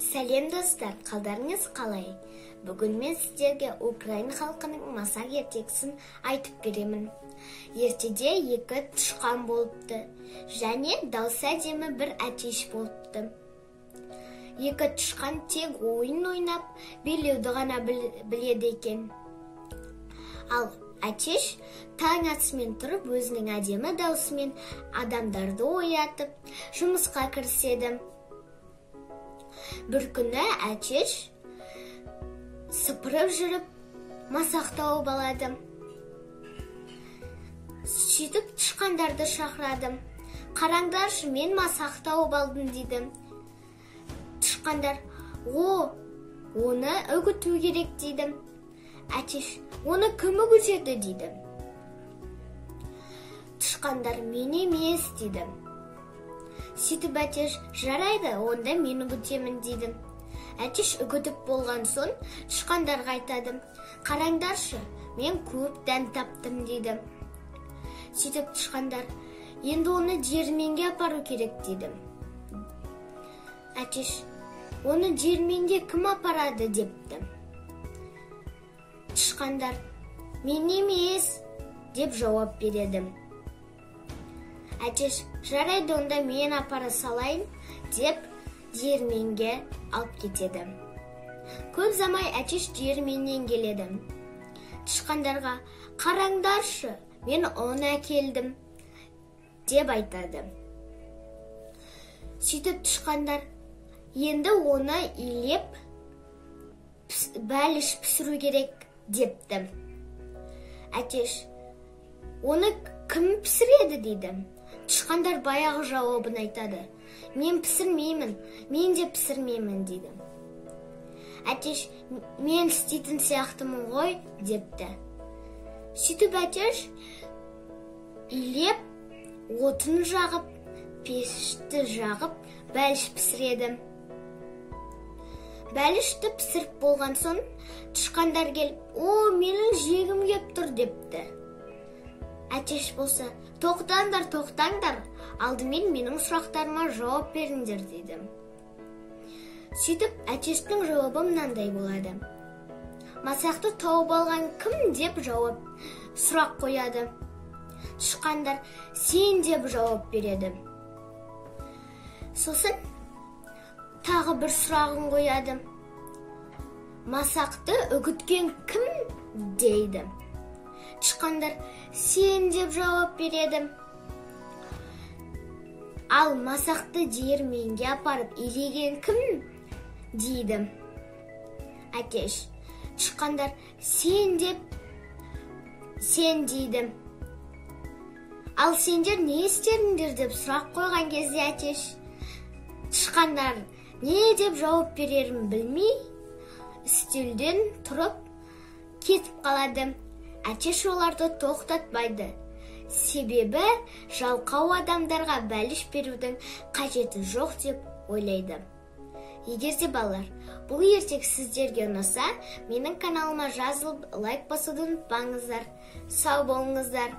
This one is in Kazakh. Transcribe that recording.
Сәлем достар, қалдарыңыз қалай? Бүгін мен сіздерге Украин халқының масақ ертегісін айтып беремін. Ертеде екі тышқан болыпты, және даусы әдемі бір әтеш болыпты. Екі тышқан тек ойын ойнап, билеуді ғана біледі екен. Ал әтеш таң атысымен тұрып, өзінің әдемі даусымен адамдарды оятып, жұмысқа кіріседі. Бір күні әтеш сыпырып жүріп, масақ тауып алады. Сөйтіп тышқандарды шақырады. Қараңдаршы, мен масақ тауып алдым дейді. Тышқандар, оны үгіту керек дейді. Әтеш, оны кім үгітеді дейді. Тышқандар, мен емес дейді. Сөйтіп әтеш, жарайды, онда мен үгітемін дейді. Әтеш үгітіп болған соң тышқандарға айтады. Қараңдаршы, мен көп дән таптым дейді. Сөйтіп тышқандар, енді оны диірменге апару керек дейді. Әтеш, оны диірменге кім апарады депті. Тышқандар, мен емес деп жауап береді. Әтеш, жарайды, онда мен апара салайын деп диірменге алып кетеді. Көп замай әтеш диірменнен келеді. Тышқандарға, қараңдаршы, мен оны әкелдім деп айтады. Сөйтіп тышқандар, енді оны илеп бәліш пісіру керек депті. Әтеш, оны кім пісіреді дейді. Тышқандар баяғы жауабын айтады. Мен пісірмеймін, мен де пісірмеймін дейді. Әтеш, мен істейтін сияқтымын ғой депті. Сөйтіп әтеш илеп, отын жағып, пешті жағып, бәліш пісіреді. Бәлішті пісіріп болған соң, тышқандар келіп, менің жегім кеп тұр депті. Әтеш болса, тоқтаңдар, алдымен менің сұрақтарыма жауап беріңдер дейді. Сөйтіп, әтештің жауабы мынандай болады. Масақты тауып алған кім деп сұрақ қояды. Тышқандар, сен деп жауап береді. Сосын тағы бір сұрағын қояды. Масақты үгіткен кім дейді. Тышқандар, сен деп жауап береді. Ал масақты диірменге апарып илеген кім дейді. Әтеш, тышқандар, сен дейді. Ал сендер не істеріңдер деп сұрақ қойған кезде әтеш, тышқандар не деп жауап берерін білмей, үстелден тұрып кетіп қалады. Әтеш оларды тоқтатпайды. Себебі жалқау адамдарға бәліш берудің қажеті жоқ деп ойлайды. Егер де балалар, бұл ертегі сіздерге ұнаса, менің каналыма жазылып, лайк басуды ұмытпаңыздар. Сау болыңыздар.